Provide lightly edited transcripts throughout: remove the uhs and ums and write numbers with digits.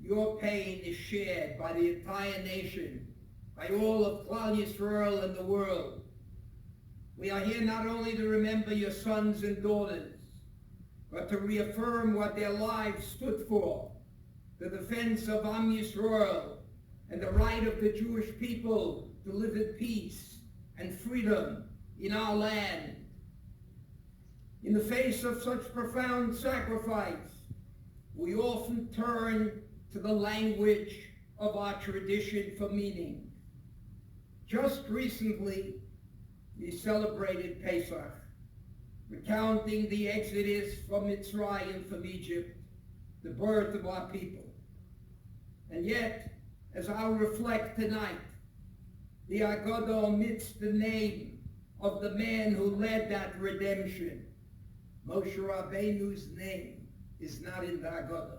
your pain is shared by the entire nation, by all of Klal Yisrael and the world. We are here not only to remember your sons and daughters, but to reaffirm what their lives stood for, the defense of Am Yisrael and the right of the Jewish people to live in peace and freedom in our land. In the face of such profound sacrifice, we often turn to the language of our tradition for meaning. Just recently, we celebrated Pesach, recounting the exodus from Mitzrayim, from Egypt, the birth of our people. And yet, as I'll reflect tonight, the Haggadah omits the name of the man who led that redemption. Moshe Rabbeinu's name is not in the Haggadah.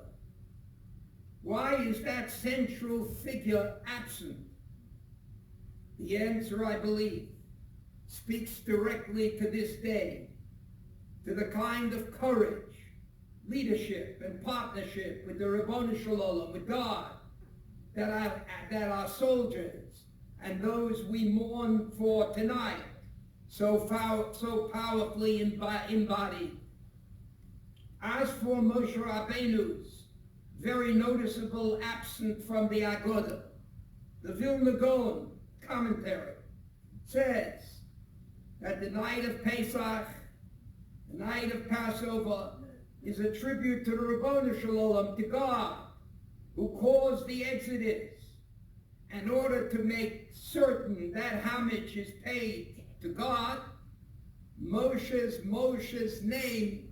Why is that central figure absent? The answer, I believe, speaks directly to this day, to the kind of courage, leadership, and partnership with the Ribono Shel Olam, with God, that our soldiers and those we mourn for tonight so powerfully embody. As for Moshe Rabbeinu's very noticeable absence from the Haggadah, the Vilna Gaon commentary says that the night of Pesach, the night of Passover, is a tribute to the Ribono Shel Olam, to God, who caused the Exodus. In order to make certain that homage is paid to God, Moshe's name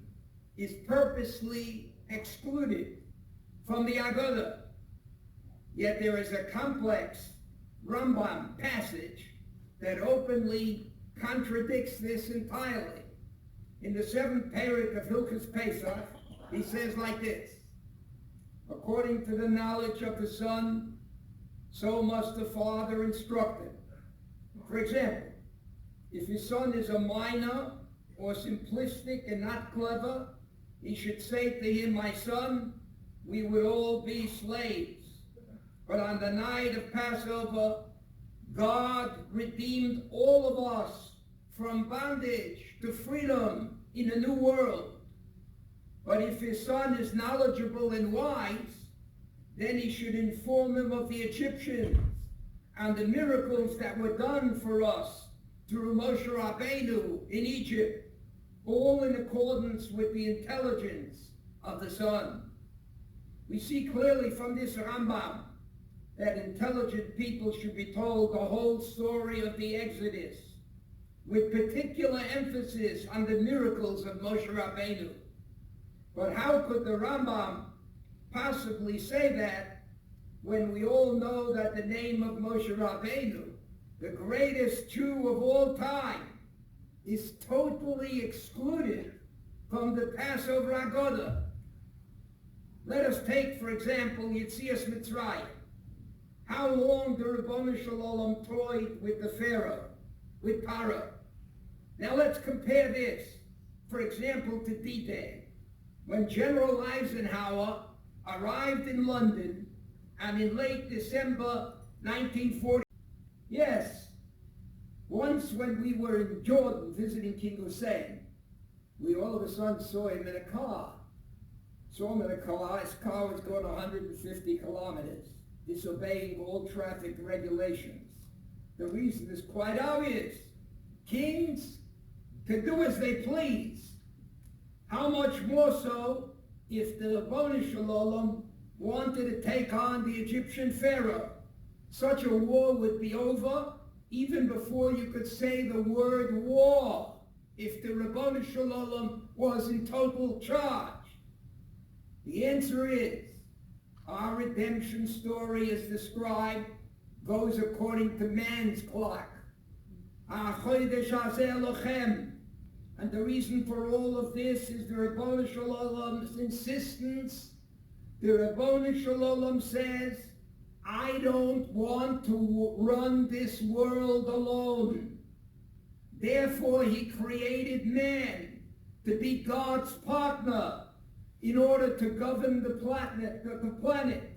is purposely excluded from the Haggadah. Yet there is a complex Rambam passage that openly contradicts this entirely. In the 7th parak of Hilchos Pesach, he says like this: according to the knowledge of the Son, so must the Father instruct him. For example, if his son is a minor or simplistic and not clever, he should say to him, my son, we would all be slaves. But on the night of Passover, God redeemed all of us from bondage to freedom in a new world. But if his son is knowledgeable and wise, then he should inform him of the Egyptians and the miracles that were done for us through Moshe Rabbeinu in Egypt, all in accordance with the intelligence of the Son. We see clearly from this Rambam that intelligent people should be told the whole story of the Exodus, with particular emphasis on the miracles of Moshe Rabbeinu. But how could the Rambam possibly say that when we all know that the name of Moshe Rabbeinu, the greatest Jew of all time, is totally excluded from the Passover Haggadah? Let us take, for example, Yetzias Mitzrayim. How long the Ribono Shel Olam toyed with the Pharaoh, with Paro. Now let's compare this, for example, to D-Day, when General Eisenhower arrived in London, and in late December 1940, yes, once when we were in Jordan visiting King Hussein, we all of a sudden saw him in a car. Saw him in a car. His car was going 150 kilometers, disobeying all traffic regulations. The reason is quite obvious. Kings can do as they please. How much more so if the Ribono Shel Olam wanted to take on the Egyptian Pharaoh? Such a war would be over even before you could say the word war, if the Ribono Shel Olam was in total charge. The answer is, our redemption story as described goes according to man's clock. And the reason for all of this is the Ribono Shel Olam's insistence. The Ribono Shel Olam says, I don't want to run this world alone. Therefore, he created man to be God's partner in order to govern the planet.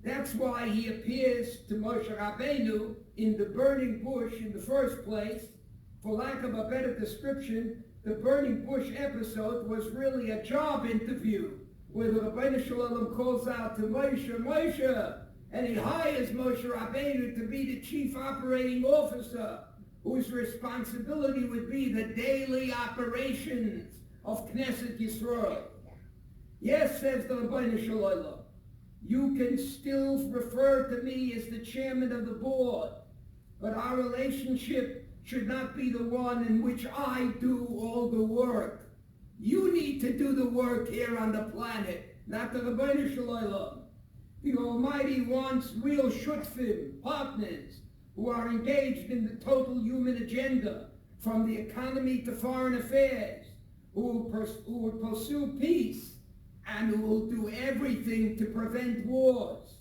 That's why he appears to Moshe Rabbeinu in the burning bush in the first place. For lack of a better description, the burning bush episode was really a job interview where the Rabbeinu Shalom calls out to Moshe, Moshe, and he hires Moshe Rabbeinu to be the chief operating officer, whose responsibility would be the daily operations of Knesset Yisrael. Yes, says the Rabbeinu Shalom, you can still refer to me as the chairman of the board, but our relationship should not be the one in which I do all the work. You need to do the work here on the planet, not the Rabbeinu Shalom. The Almighty wants real shutfim, partners, who are engaged in the total human agenda, from the economy to foreign affairs, who will pursue peace, and who will do everything to prevent wars.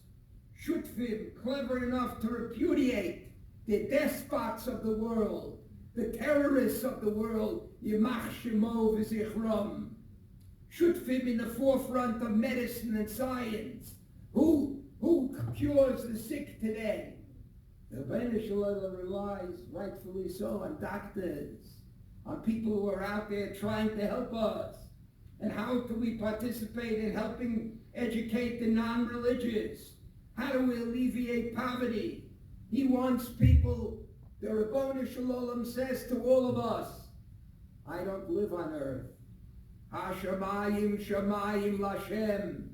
Shutfim, clever enough to repudiate the despots of the world, the terrorists of the world, Yimach Shemo v'Zichrom. Shutfim in the forefront of medicine and science. Who cures the sick today? The Rabbeinu Shalom relies, rightfully so, on doctors, on people who are out there trying to help us. And how can we participate in helping educate the non-religious? How do we alleviate poverty? He wants people, the Rabbeinu Shalom says to all of us, I don't live on earth. Ha-shamayim shamayim lashem.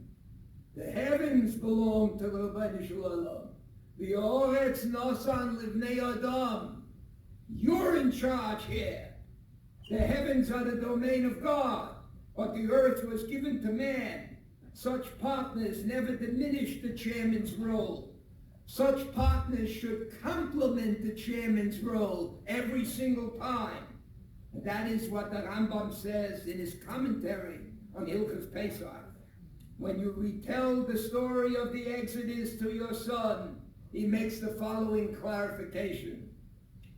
The heavens belong to the Rabbeinu Shalom. The Oretz Nosan Livnei Adam. You're in charge here. The heavens are the domain of God, but the earth was given to man. Such partners never diminish the chairman's role. Such partners should complement the chairman's role every single time. And that is what the Rambam says in his commentary on Hilchos Pesach. When you retell the story of the Exodus to your son, he makes the following clarification.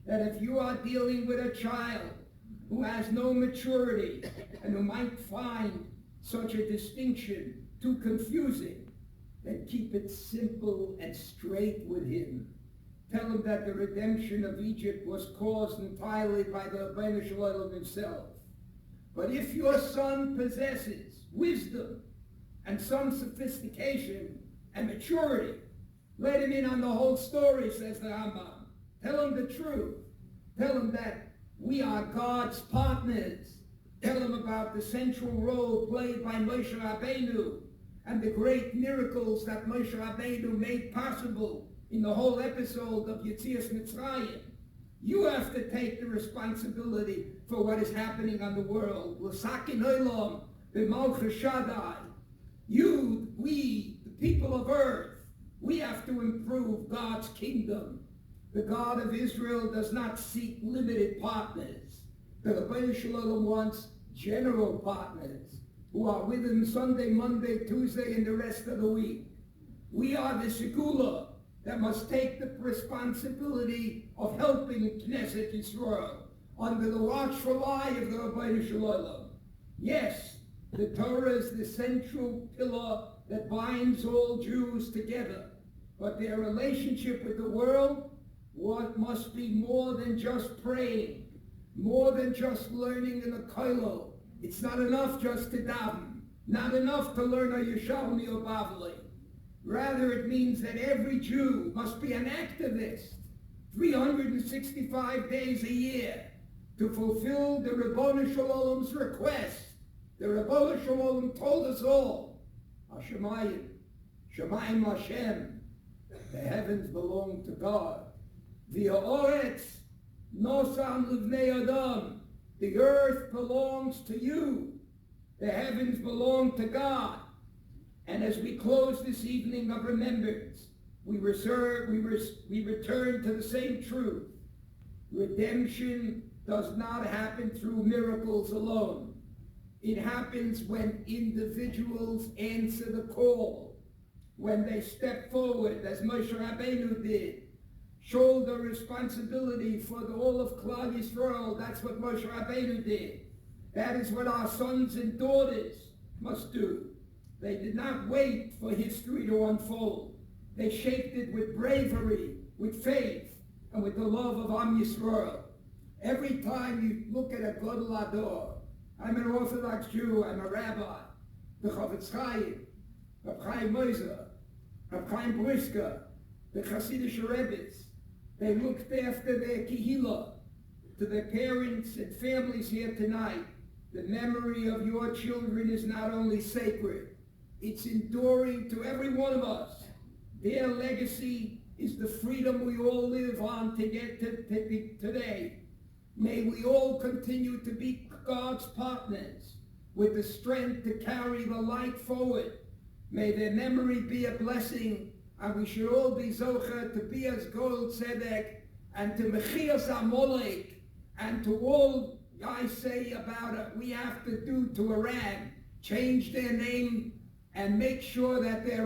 That if you are dealing with a child who has no maturity and who might find such a distinction too confusing, then keep it simple and straight with him. Tell him that the redemption of Egypt was caused entirely by the Rabbeinu Shalom himself. But if your son possesses wisdom and some sophistication and maturity, let him in on the whole story, says the Rambam. Tell him the truth. Tell him that we are God's partners. Tell him about the central role played by Moshe Rabbeinu and the great miracles that Moshe Rabbeinu made possible in the whole episode of Yetzias Mitzrayim. You have to take the responsibility for what is happening on the world. L'sakin olam b'malchus Shaddai. You, we, the people of earth, we have to improve God's kingdom. The God of Israel does not seek limited partners. The Rabbeinu Shalom wants general partners who are with him Sunday, Monday, Tuesday, and the rest of the week. We are the Segula that must take the responsibility of helping Knesset Yisrael under the watchful eye of the Rabbeinu Shalom. Yes, the Torah is the central pillar that binds all Jews together, but their relationship with the world must be more than just praying, more than just learning in the kollel. It's not enough just to daven, not enough to learn a Yerushalmi or Bavli. Rather, it means that every Jew must be an activist 365 days a year to fulfill the Ribono Shel Olam's request. The Ribono Shel Olam told us all, Hashemayim, Shemayim Hashem, the heavens belong to God. The Oretz Nosam Livnei Adam, the earth belongs to you. The heavens belong to God. And as we close this evening of remembrance, we return to the same truth. Redemption does not happen through miracles alone. It happens when individuals answer the call, when they step forward, as Moshe Rabbeinu did, shoulder responsibility for all of Klal Yisrael. That's what Moshe Rabbeinu did. That is what our sons and daughters must do. They did not wait for history to unfold. They shaped it with bravery, with faith, and with the love of Am Yisrael. Every time you look at a Gadol Ador, I'm an Orthodox Jew, I'm a rabbi, the Chavetz Chaim, Reb Chaim Moiser, Reb Chaim Brisker, the Hasidic Rebbes, they looked after their kihila. To their parents and families here tonight, the memory of your children is not only sacred, it's enduring to every one of us. Their legacy is the freedom we all live on to get to today. May we all continue to be God's partners with the strength to carry the light forward. May their memory be a blessing, and we should all be zocher to be as Gold Tzedek and to Mechias Amalek, and to all I say about it, we have to do to Iran, change their name and make sure that their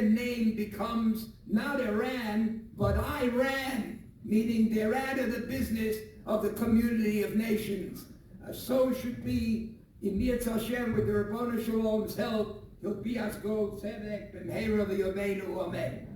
name becomes not Iran, but Iran, meaning they're out of the business of the community of nations. So should be, in Yitz Hashem, with the Rabbanu Shalom's help, he'll be as Gold Tzedek, Ben Hera V'Yomeinu, Amen.